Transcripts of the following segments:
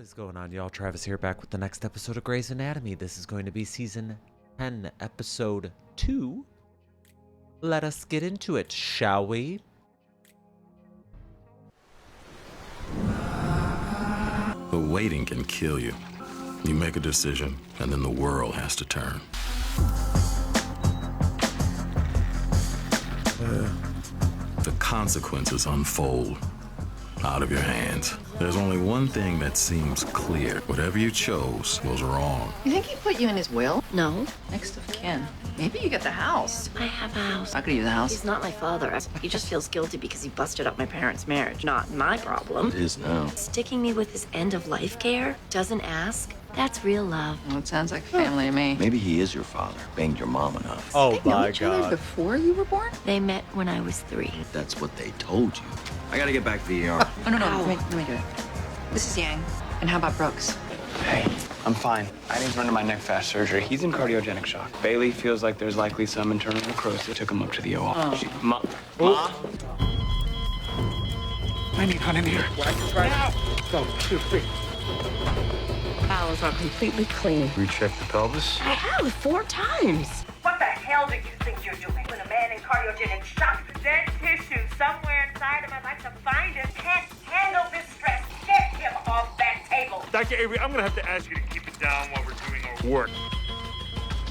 is going on, y'all? Travis here, back with the next episode of Grey's Anatomy. This is going to be season 10, episode 2. Let us get into it, shall we? The waiting can kill you. You make a decision, and then the world has to turn. The consequences unfold out of your hands. There's only one thing that seems clear. Whatever you chose was wrong. You think he put you in his will? No. Next of kin. Maybe you get the house. I have a house. How could you the house? He's not my father. He just feels guilty because he busted up my parents' marriage. Not my problem. It is now. Sticking me with his end-of-life care, doesn't ask. That's real love. Well, it sounds like family to me. Maybe he is your father, banged your mom enough. Oh They know my each other god. before you were born? They met when I was 3. That's what they told you. I gotta get back to the ER. Oh, no. Ow. Let me do it. This is Yang. And how about Brooks? Hey, I'm fine. I need to run to my neck fast surgery. He's in cardiogenic shock. Bailey feels like there's likely some internal necrosis. Took him up to the OR. Ma. I need one in here. Go, 2, 3. Bowels are completely clean. Recheck the pelvis. I have 4 times. What the hell do you think you're doing? When a man in cardiogenic shock, dead tissue somewhere inside him, I'd like to find it. Can't handle this stress. Get him off that table. Dr. Avery, I'm gonna have to ask you to keep it down while we're doing our work.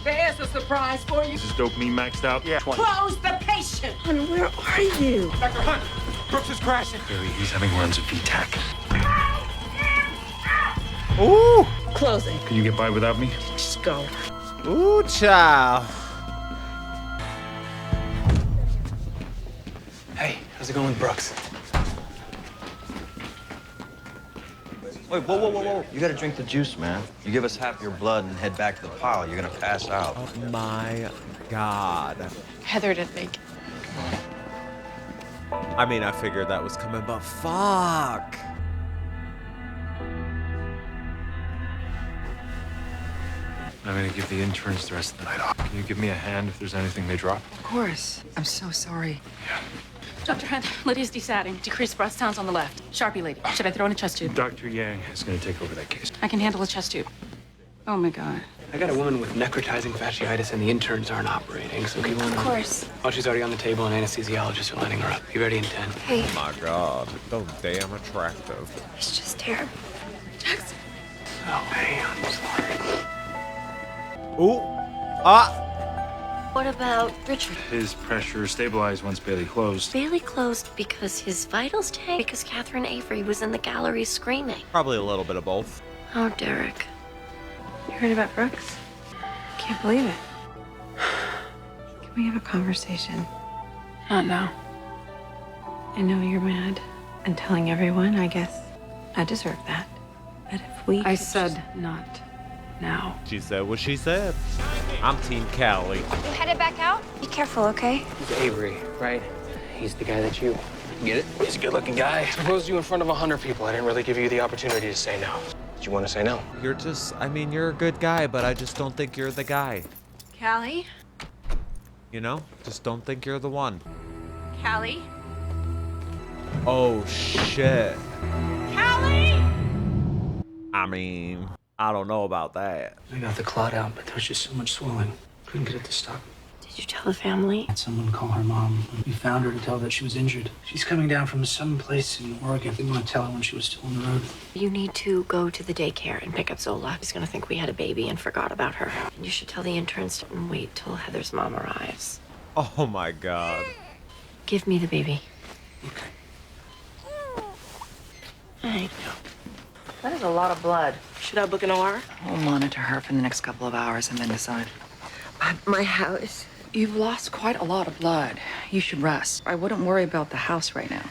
There's a surprise for you. Is this dopamine maxed out? Yeah. Close the patient. Honey, where are you? Dr. Hunt, Brooks is crashing. Avery, he's having runs of VTAC. Ooh! Closing. Can you get by without me? Just go. Ooh, child. Hey, how's it going with Brooks? Wait, whoa. You gotta drink the juice, man. You give us half your blood and head back to the pile, you're gonna pass out. Oh my god. Heather didn't make it. I mean, I figured that was coming, but fuck. I'm gonna give the interns the rest of the night off. Can you give me a hand if there's anything they drop? Of course. I'm so sorry. Dr. Hunt, Lydia's desatting. Decreased breath sounds on the left. Sharpie lady. Should I throw in a chest tube? Dr. Yang is gonna take over that case. I can handle a chest tube. Oh my god. I got a woman with necrotizing fasciitis and the interns aren't operating, so keep on. Of course. Oh, she's already on the table and anesthesiologists are lining her up. Be ready in 10. Hey, Oh my god. So damn attractive. it's just terrible. Jackson. Oh, hey, I'm sorry. Ooh. Ah. What about Richard? His pressure stabilized once Bailey closed. Bailey closed because his vitals tanked because Catherine Avery was in the gallery screaming. Probably a little bit of both. Oh, Derek. You heard about Brooks? Can't believe it. Can we have a conversation? Not now. I know you're mad and telling everyone, I guess. I deserve that. But if we I could said not now. She said what she said. I'm Team Callie. You headed back out? Be careful, okay? He's Avery, right? He's the guy that you get it? He's a good-looking guy. Proposed you in front of 100 people. I didn't really give you the opportunity to say no. Did you want to say no? You're just, I mean, you're a good guy, but I just don't think you're the guy. Callie? You know? Just don't think you're the one. Callie? Oh, shit. Callie! I mean, I don't know about that. I got the clot out, but there was just so much swelling. Couldn't get it to stop. Did you tell the family? Had someone call her mom. We found her to tell that she was injured. She's coming down from some place in Oregon. Didn't want to tell her when she was still on the road. You need to go to the daycare and pick up Zola. He's gonna think we had a baby and forgot about her. You should tell the interns to wait till Heather's mom arrives. Oh my god. Give me the baby. Okay. Hey. That is a lot of blood. Should I book an OR? We'll monitor her for the next couple of hours and then decide. My house. You've lost quite a lot of blood. You should rest. I wouldn't worry about the house right now.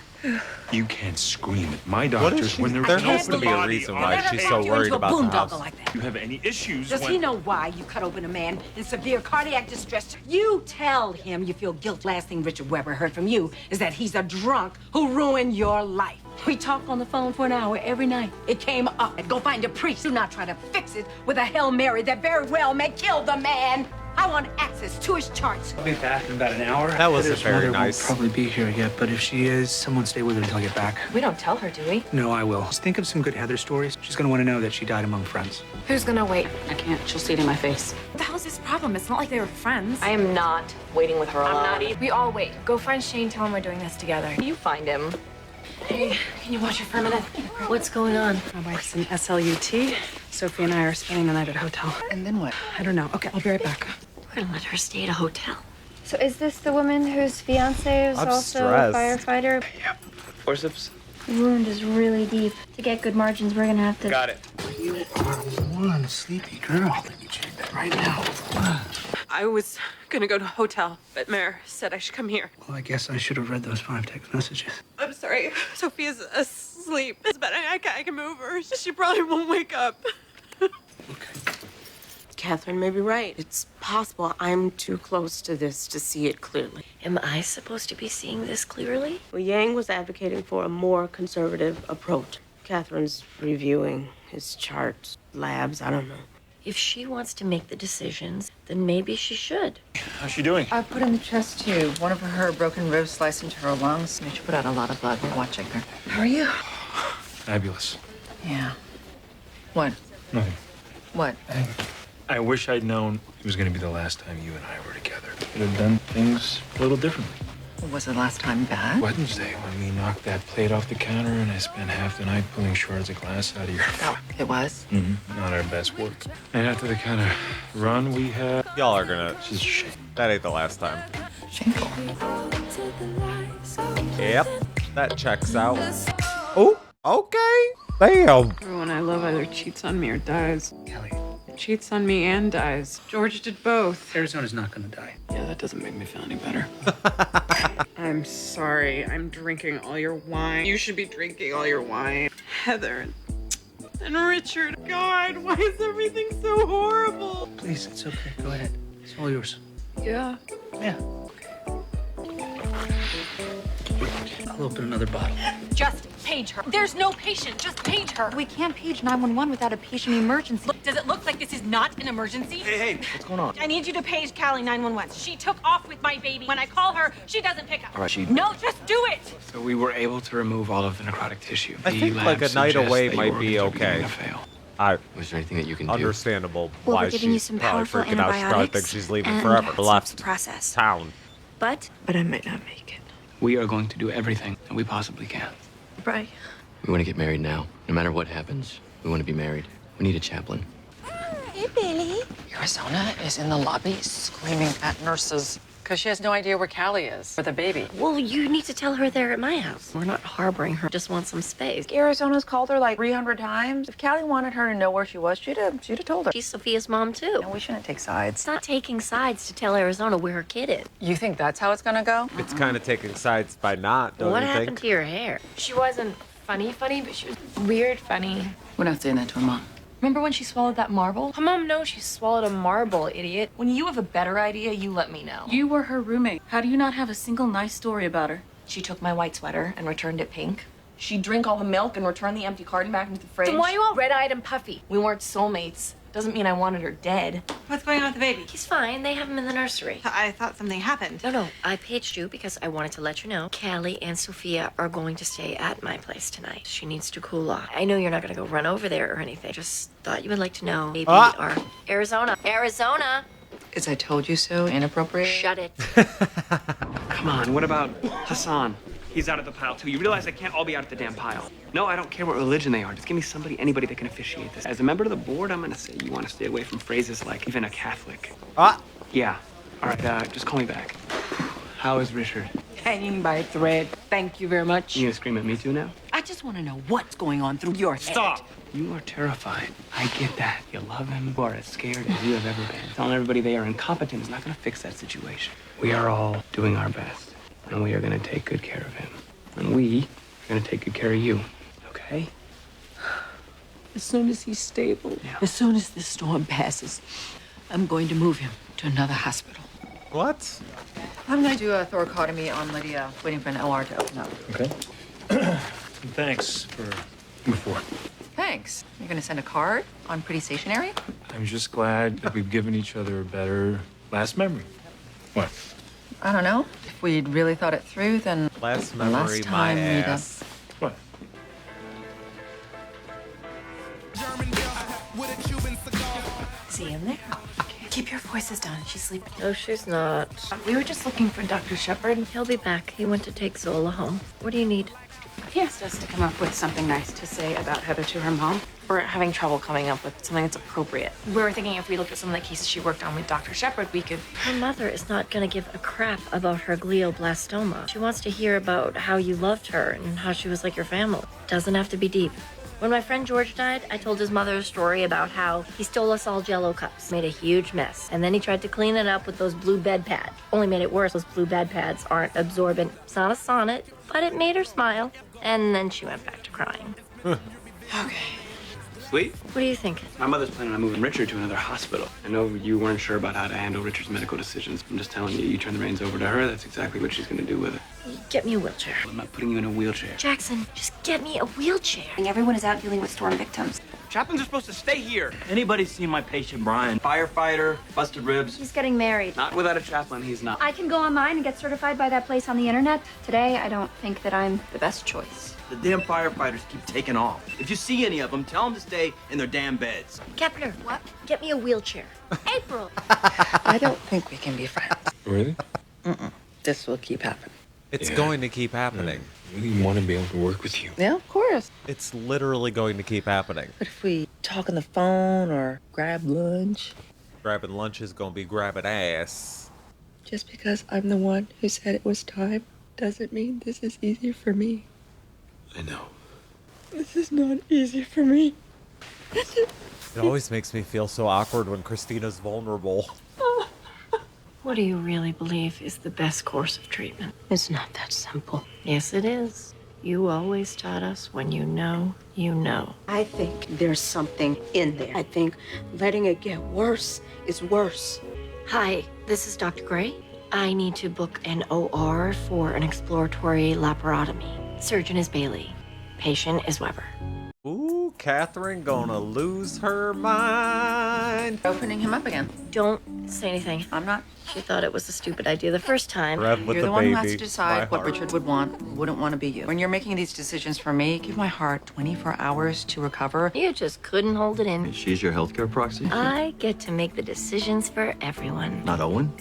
You can't scream at my What is doctors she? when they're There can't has to be a body reason on why the she's table. so worried about the house. Like that. If you have any issues Does when... he know why you cut open a man in severe cardiac distress? You tell him you feel guilt. Last thing Richard Weber heard from you is that he's a drunk who ruined your life. We talk on the phone for an hour every night. It came up. Go find a priest. Do not try to fix it with a Hail Mary that very well may kill the man. I want access to his charts. I'll be back in about an hour. That wasn't Heather's very mother nice. Won't probably be here yet, but if she is, someone stay with her until I get back. We don't tell her, do we? No, I will. Just think of some good Heather stories. She's gonna want to know that she died among friends. Who's gonna wait? I can't. She'll see it in my face. What the hell's his problem? It's not like they were friends. I am not waiting with her alone. I'm not either. We all wait. Go find Shane, tell him we're doing this together. You find him. Hey, can you watch her for a minute? What's going on? My wife's in SLUT. Sophie and I are spending the night at a hotel. And then what? I don't know. Okay, I'll be right back. We're gonna let her stay at a hotel. So is this the woman whose fiance is I'm also stressed. a firefighter? Yep. Forceps. The wound is really deep. To get good margins, we're gonna have to... Got it. You are one sleepy girl. Let me check that right now. I was gonna go to a hotel, but Mare said I should come here. Well, I guess I should have read those 5 text messages. I'm sorry. Sophia's asleep, but I can move her. She probably won't wake up. Okay. Catherine may be right. It's possible I'm too close to this to see it clearly. Am I supposed to be seeing this clearly? Well, Yang was advocating for a more conservative approach. Catherine's reviewing his charts, labs, I don't know. If she wants to make the decisions, then maybe she should. How's she doing? I put in the chest tube. One of her broken ribs sliced into her lungs. She put out a lot of blood. We're watching her. How are you? Fabulous. Yeah. What? Nothing. What? I wish I'd known it was going to be the last time you and I were together. Could have done things a little differently. Was the last time bad? Wednesday, when we knocked that plate off the counter and I spent half the night pulling shards of glass out of your... Oh, it was? Mm-hmm. Not our best work. And after the kind of run we had... Y'all are gonna... She's shame. That ain't the last time. Shameful. Yep. That checks out. Oh, okay. Damn. Everyone I love either cheats on me or dies. Kelly, Cheats on me and dies. George did both. Arizona's not gonna die. Yeah, that doesn't make me feel any better. I'm sorry. I'm drinking all your wine. You should be drinking all your wine. Heather and Richard. God, why is everything so horrible? Please, it's okay. Go ahead. It's all yours. Yeah. Yeah. I'll open another bottle. Just page her. There's no patient. Just page her. We can't page 911 without a patient emergency. Look, does it look like this is not an emergency? Hey, what's going on? I need you to page Callie 911. She took off with my baby. When I call her, she doesn't pick up. All right, No, just do it. So we were able to remove all of the necrotic tissue. I think like a night away might be okay. Was there anything that you can do? Understandable Well, why we're giving you she's some probably powerful freaking out. She probably thinks antibiotics she's leaving and forever. some Left process. town. But I might not make it. We are going to do everything that we possibly can. Right. We want to get married now. No matter what happens, we want to be married. We need a chaplain. Hey, Billy. Arizona is in the lobby screaming at nurses because she has no idea where Callie is with a baby. Well, you need to tell her they're at my house. We're not harboring her. Just want some space. Arizona's called her like 300 times. If Callie wanted her to know where she was, she'd have told her. She's Sophia's mom, too. And we shouldn't take sides. It's not taking sides to tell Arizona where her kid is. You think that's how it's gonna go? It's kind of taking sides by not, don't What you happened think? to your hair? She wasn't funny, but she was weird funny. We're not saying that to her mom. Remember when she swallowed that marble? Her mom knows she swallowed a marble, idiot. When you have a better idea, you let me know. You were her roommate. How do you not have a single nice story about her? She took my white sweater and returned it pink. She'd drink all the milk and return the empty carton back into the fridge. Then why are you all red-eyed and puffy? We weren't soulmates. Doesn't mean I wanted her dead. What's going on with the baby? He's fine. They have him in the nursery. I thought something happened. No, I paged you because I wanted to let you know Callie and Sophia are going to stay at my place tonight. She needs to cool off. I know you're not going to go run over there or anything. Just thought you would like to know maybe our Arizona. Is I told you so inappropriate? Shut it. Come on, what about Hassan? He's out of the pile, too. You realize they can't all be out of the damn pile. No, I don't care what religion they are. Just give me anybody that can officiate this. As a member of the board, I'm gonna say you want to stay away from phrases like even a Catholic. Yeah. All right, just call me back. How is Richard? Hanging by a thread. Thank you very much. You gonna scream at me too now? I just want to know what's going on through your head. Stop! You are terrified. I get that. You love him. You are as scared as you have ever been. Telling everybody they are incompetent is not gonna fix that situation. We are all doing our best. And we are going to take good care of him. And we are going to take good care of you. Okay? As soon as he's stable, Yeah. as soon as this storm passes, I'm going to move him to another hospital. What? I'm gonna do a thoracotomy on Lydia, waiting for an OR to open up. Okay. Thanks for before. Thanks. You're gonna send a card on pretty stationery? I'm just glad that we've given each other a better Last memory. What? I don't know. If we'd really thought it through, then Last the memory, last my time we'd, ass. What? Is he in there? Keep your voices down. She's sleeping. No, she's not. We were just looking for Dr. Shepard. He'll be back. He went to take Zola home. What do you need? He asked us to come up with something nice to say about Heather to her mom. We're having trouble coming up with something that's appropriate. We were thinking if we looked at some of the cases she worked on with Dr. Shepard, we could. Her mother is not going to give a crap about her glioblastoma. She wants to hear about how you loved her and how she was like your family. Doesn't have to be deep. When my friend George died, I told his mother a story about how he stole us all Jell-O cups, made a huge mess, and then he tried to clean it up with those blue bed pads. Only made it worse. Those blue bed pads aren't absorbent. It's not a sonnet, but it made her smile. And then she went back to crying. Okay. Sweet. What do you think? My mother's planning on moving Richard to another hospital. I know you weren't sure about how to handle Richard's medical decisions. I'm just telling you, you turn the reins over to her, that's exactly what she's gonna do with it. Get me a wheelchair. I'm not putting you in a wheelchair. Jackson, just get me a wheelchair. Everyone is out dealing with storm victims. Chaplains are supposed to stay here. Anybody seen my patient, Brian? Firefighter, busted ribs. He's getting married. Not without a chaplain, he's not. I can go online and get certified by that place on the internet. Today, I don't think that I'm the best choice. The damn firefighters keep taking off. If you see any of them, tell them to stay in their damn beds. Kepler, what? Get me a wheelchair. April! I don't think we can be friends. Really? This will keep happening. It's going to keep happening. We want to be able to work with you. Yeah, of course. It's literally going to keep happening. But if we talk on the phone or grab lunch, Grabbing lunch is going to be grabbing ass. Just because I'm the one who said it was time doesn't mean this is easy for me. I know. This is not easy for me. It always makes me feel so awkward when Christina's vulnerable. What do you really believe is the best course of treatment? It's not that simple. Yes, it is. You always taught us when you know, you know. I think there's something in there. I think letting it get worse is worse. Hi, this is Dr. Gray. I need to book an OR for an exploratory laparotomy. Surgeon is Bailey. Patient is Weber. Ooh, Catherine gonna lose her mind. opening him up again. Don't say anything. I'm not. She thought it was a stupid idea the first time. Rev with You're the the one baby. who has to decide what heart. Richard would want, wouldn't want to be you. When you're making these decisions for me, give my heart 24 hours to recover. You just couldn't hold it in. She's your healthcare proxy? I get to make the decisions for everyone. Not Owen?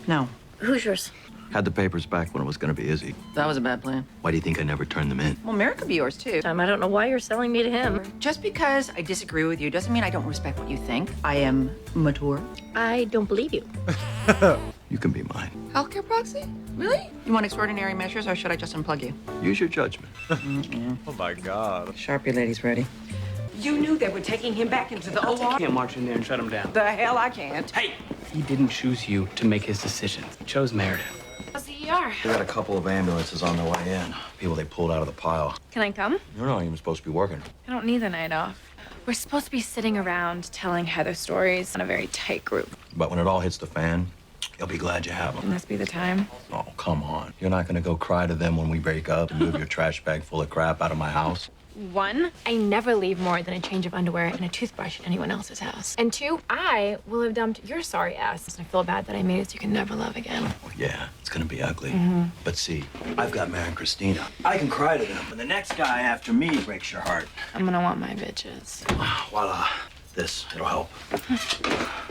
No. Who's yours? Had the papers back when it was going to be Izzy. That was a bad plan. Why do you think I never turned them in? Well, Merrick could be yours, too. I don't know why you're selling me to him. Just because I disagree with you doesn't mean I don't respect what you think. I am mature. I don't believe you. You can be mine. Healthcare proxy? Really? You want extraordinary measures, or should I just unplug you? Use your judgment. Oh my God. Sharpie lady's ready. You knew they were taking him back into the OR? I can't march in there and shut him down. The hell I can't. Hey! He didn't choose you to make his decisions. He chose Meredith. How's the ER? We got a couple of ambulances on their way in. People they pulled out of the pile. Can I come? You're not even supposed to be working. I don't need the night off. We're supposed to be sitting around telling Heather stories in a very tight group. But when it all hits the fan, you'll be glad you have them. Can this be the time? Oh, come on. You're not gonna go cry to them when we break up and move your trash bag full of crap out of my house? One, I never leave more than a change of underwear and a toothbrush at anyone else's house. And two, I will have dumped your sorry ass. And I feel bad that I made it so you can never love again. Well, yeah, it's gonna be ugly. But see, I've got Mary and Christina. I can cry to them. When the next guy after me breaks your heart, I'm gonna want my bitches. voila, this, it'll help.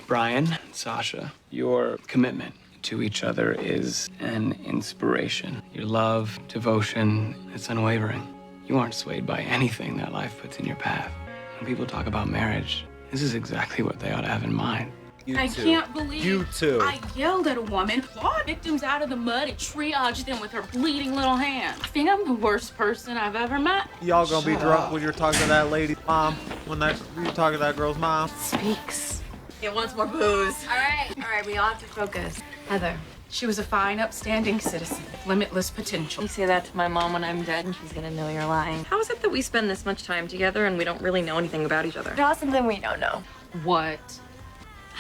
Brian, Sasha, your commitment to each other is an inspiration. Your love, devotion, it's unwavering. You aren't swayed by anything that life puts in your path. When people talk about marriage, this is exactly what they ought to have in mind. I can't believe You too. I yelled at a woman, clawed victims out of the mud, and triaged them with her bleeding little hands. I think I'm the worst person I've ever met. Y'all gonna be drunk when you're talking to that lady's mom? When you're talking to that girl's mom? Speaks. It wants more booze. All right, we all have to focus. Heather. She was a fine, upstanding citizen with limitless potential. You say that to my mom when I'm dead, and she's gonna know you're lying. How is it that we spend this much time together and we don't really know anything about each other? Tell us something we don't know. What?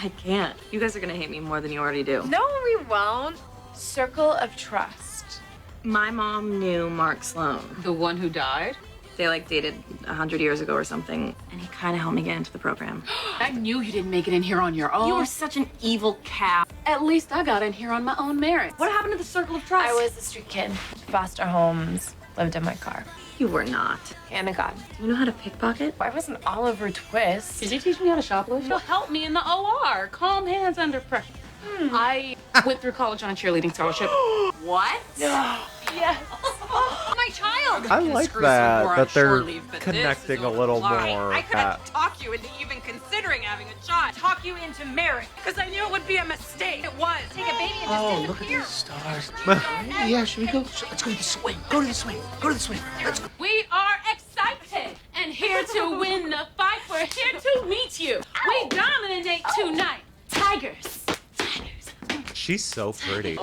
I can't. You guys are gonna hate me more than you already do. No, we won't. Circle of trust. My mom knew Mark Sloan. The one who died? They like dated 100 years ago or something, and he kind of helped me get into the program. I knew you didn't make it in here on your own. You were such an evil cow. At least I got in here on my own merit. What happened to the circle of trust? I was a street kid. Foster homes. Lived in my car. You were not. Hand of God. You know how to pickpocket? I wasn't Oliver Twist. Did you teach me how to shoplift? You'll help me in the OR. Calm hands under pressure. I went through college on a cheerleading scholarship. What? Yes. My child. I like that they're connecting a little more. I couldn't talk you into even considering having a child. Talk you into marriage. Because I knew it would be a mistake. It was. Take a baby and just disappear. Stars. Yeah, should we go? Let's go to the swing. Go to the swing. Go to the swing. Let's go. We are excited and here to win the fight. We're here to meet you. We dominate tonight. Tigers. She's so pretty.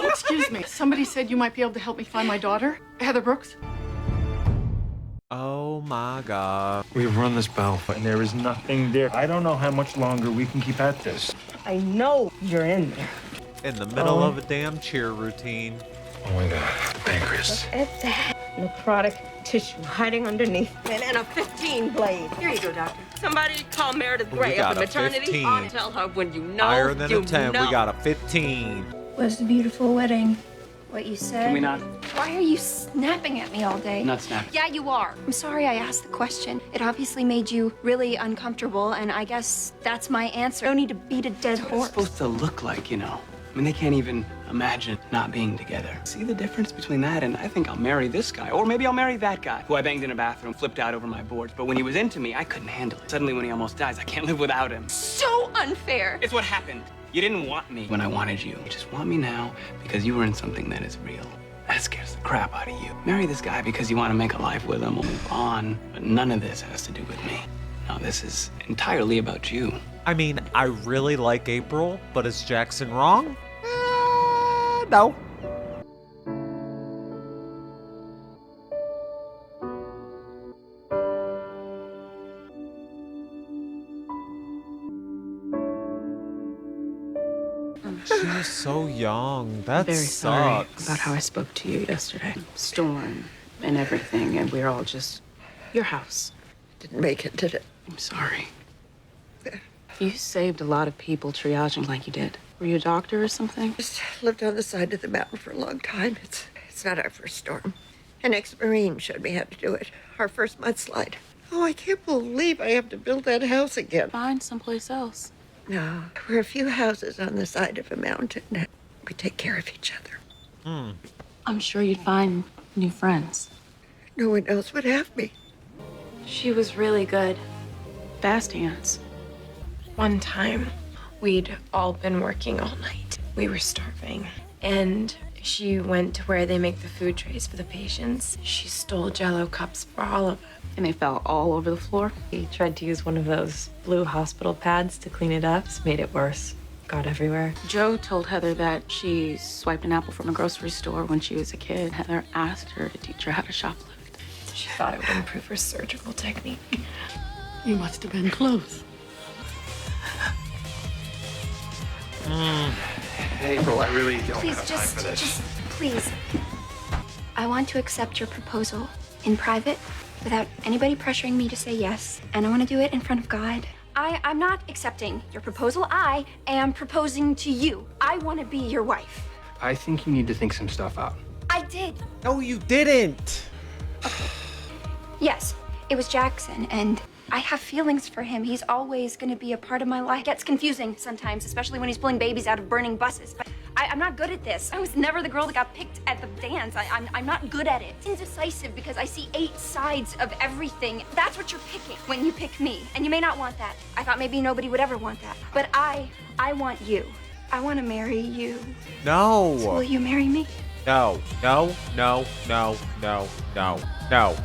Excuse me. Somebody said you might be able to help me find my daughter, Heather Brooks. Oh my God. We've run this battle, and there is nothing there. I don't know how much longer we can keep at this. I know you're in there. In the middle of a damn cheer routine. Oh my God. Pancreas. Look at that. Necrotic tissue hiding underneath. And a 15 blade. Here you go, doctor. Somebody call Meredith Gray got up a in maternity. 15. I'll tell her when you know. Higher than you a 10. know. We got a 15. Was a beautiful wedding. What you said. Can we not? Why are you snapping at me all day? Not snapping. Yeah, you are. I'm sorry I asked the question. It obviously made you really uncomfortable, and I guess that's my answer. No need to beat a dead It's horse. supposed to look like, you know. I mean, they can't even imagine not being together. See the difference between that and I think I'll marry this guy. Or maybe I'll marry that guy who I banged in a bathroom, flipped out over my boards. But when he was into me, I couldn't handle it. Suddenly, when he almost dies, I can't live without him. So unfair. It's what happened. You didn't want me when I wanted you. You just want me now because you were in something that is real. That scares the crap out of you. Marry this guy because you want to make a life with him. We'll move on. But none of this has to do with me. No, this is entirely about you. I mean, I really like April, but is Jackson wrong? No. She was so young. That Very sorry sucks. about how I spoke to you yesterday. Storm and everything, and we're all just your house. Didn't make it, did it? I'm sorry. You saved a lot of people triaging like you did. Were you a doctor or something? Just lived on the side of the mountain for a long time. It's not our first storm. An ex-Marine showed me how to do it. Our first mudslide. Oh, I can't believe I have to build that house again. Find someplace else. No, we're a few houses on the side of a mountain. We take care of each other. I'm sure you'd find new friends. No one else would have me. She was really good. Fast hands. One time, we'd all been working all night. We were starving. And she went to where they make the food trays for the patients. She stole Jell-O cups for all of it. And they fell all over the floor. He tried to use one of those blue hospital pads to clean it up. Just made it worse. Got everywhere. Joe told Heather that she swiped an apple from a grocery store when she was a kid. Heather asked her to teach her how to shoplift. She thought it would improve her surgical technique. You must have been close. April, I really don't Please, have time for this. just, please. I want to accept your proposal in private without anybody pressuring me to say yes. And I want to do it in front of God. I'm not accepting your proposal. I am proposing to you. I want to be your wife. I think you need to think some stuff out. I did. No, you didn't. Yes, it was Jackson, and I have feelings for him. He's always going to be a part of my life. It gets confusing sometimes, especially when he's pulling babies out of burning buses. But I'm not good at this. I was never the girl that got picked at the dance. I'm not good at it. It's indecisive because I see 8 sides of everything. That's what you're picking when you pick me. And you may not want that. I thought maybe nobody would ever want that. But I want you. I want to marry you. No. So will you marry me? No. No. No. No. No. No. No.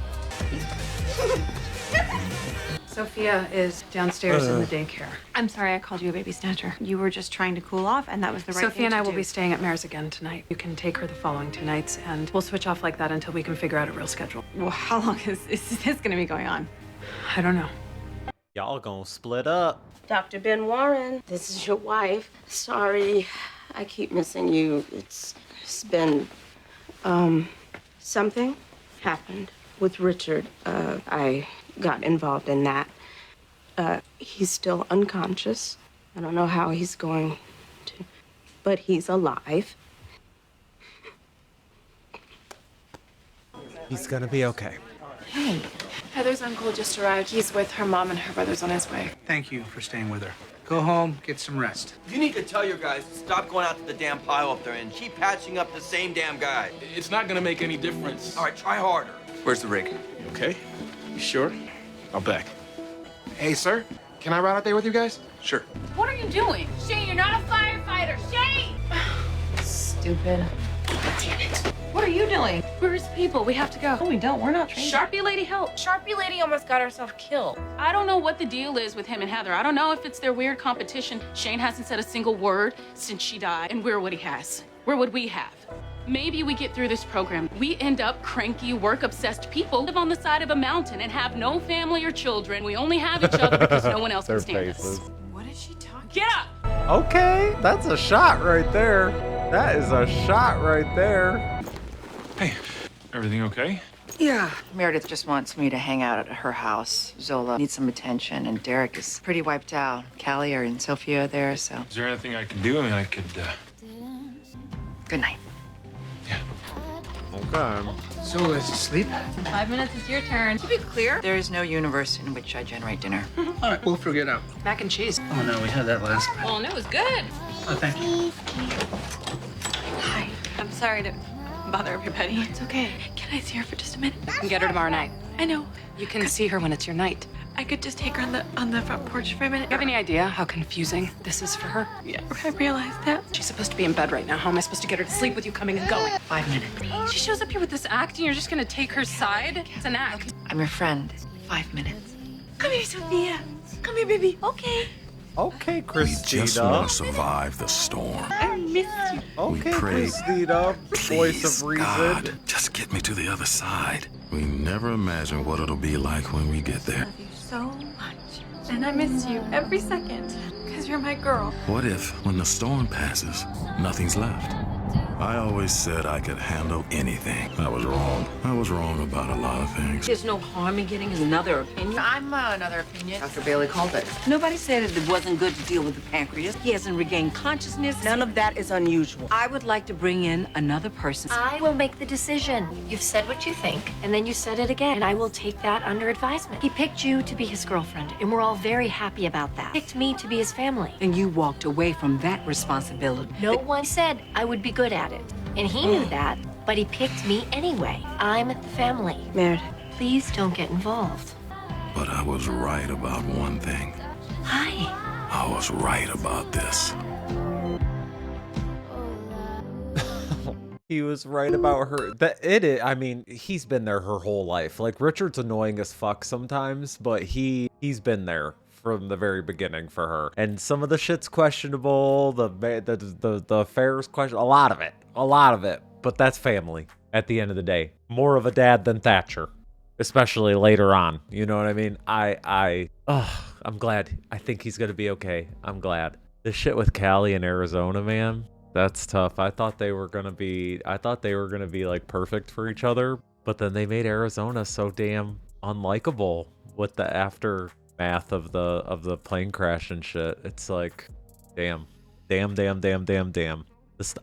Sophia is downstairs in the daycare. I'm sorry I called you a baby snatcher. You were just trying to cool off, and that was the right thing Sophia and I to will do. be staying at Mare's again tonight. You can take her the following 2 nights, and we'll switch off like that until we can figure out a real schedule. Well, how long is this going to be going on? I don't know. Y'all gonna split up. Dr. Ben Warren, this is your wife. Sorry, I keep missing you. It's been, something. happened with Richard. I got involved in that. He's still unconscious. I don't know how he's going to, but he's alive. He's gonna be okay. Hey, Heather's uncle just arrived. He's with her mom and her brother's on his way. Thank you for staying with her. Go home, get some rest. You need to tell your guys to stop going out to the damn pile up there and keep patching up the same damn guy. It's not gonna make any difference. All right, try harder. Where's the rig? You okay? You sure? I'll back. Hey, sir. Can I ride out there with you guys? Sure. What are you doing? Shane, you're not a firefighter. Shane! Stupid. Damn it. What are you doing? We're his people. We have to go. No, we don't. We're not trained. Sharpie lady, help. Sharpie lady almost got herself killed. I don't know what the deal is with him and Heather. I don't know if it's their weird competition. Shane hasn't said a single word since she died, and we're what he has. We're what we have. Maybe we get through this program. We end up cranky, work-obsessed people, live on the side of a mountain and have no family or children. We only have each other because no one else can stand us. What is she talking? Get up! Okay, that's a shot right there. That is a shot right there. Hey, everything okay? Yeah. Meredith just wants me to hang out at her house. Zola needs some attention, and Derek is pretty wiped out. Callie and Sophia are there, so. Is there anything I can do? I mean, I could, Good night. Okay. Zola's asleep? 5 minutes, it's your turn. To be clear, There is no universe in which I generate dinner. All right, we'll figure it out. mac and cheese. Oh, no, we had that last time. Well, and it was good. Oh, thank you. Hi. I'm sorry to bother everybody. It's okay. Can I see her for just a minute? You can get her tomorrow night. I know. You can see her when it's your night. I could just take her on the front porch for a minute. Do you have any idea how confusing this is for her? Yeah, I realized that. She's supposed to be in bed right now. How am I supposed to get her to sleep with you coming and going? 5 minutes. She shows up here with this act and you're just gonna take her side? It's an act. I'm your friend. 5 minutes. Come here, Sophia. Come here, baby. Okay. Okay, We just Christina. want to survive the storm. I missed you. Okay, we pray, Christina. Voice Please, of reason. God, just get me to the other side. We never imagine what it'll be like when we get there. Love you so much. And I miss you every second. Because you're my girl. What if, when the storm passes, nothing's left? I always said I could handle anything. I was wrong. I was wrong about a lot of things. There's no harm in getting another opinion. I'm another opinion. Dr. Bailey called it. Nobody said it wasn't good to deal with the pancreas. He hasn't regained consciousness. None of that is unusual. I would like to bring in another person. I will make the decision. You've said what you think, and then you said it again, and I will take that under advisement. He picked you to be his girlfriend, and we're all very happy about that. He picked me to be his family. And you walked away from that responsibility. No one said I would be good at it, and he knew that, but he picked me anyway. I'm the family. Meredith. Please don't get involved. But I was right about one thing. Hi. I was right about this. He was right about her. I mean, he's been there her whole life. Like, Richard's annoying as fuck sometimes, but he's been there from the very beginning for her. And some of the shit's questionable. The affair's questionable. A lot of it. But that's family at the end of the day. More of a dad than Thatcher, especially later on. You know what I mean? I'm glad. I think he's gonna be okay. I'm glad. The shit with Callie in Arizona, man. That's tough. I thought they were gonna be like perfect for each other, but then they made Arizona so damn unlikable with the aftermath of the plane crash and shit. It's like, damn.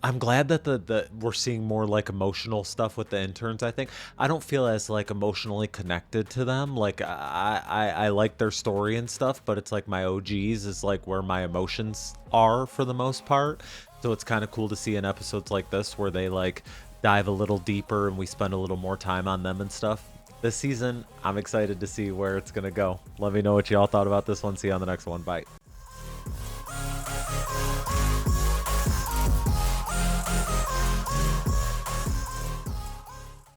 I'm glad that we're seeing more like emotional stuff with the interns. I think I don't feel as like emotionally connected to them. Like I like their story and stuff, but it's like my OGs is like where my emotions are for the most part. So it's kind of cool to see in episodes like this where they like dive a little deeper and we spend a little more time on them and stuff. This season, I'm excited to see where it's gonna go. Let me know what y'all thought about this one. See you on the next one. Bye.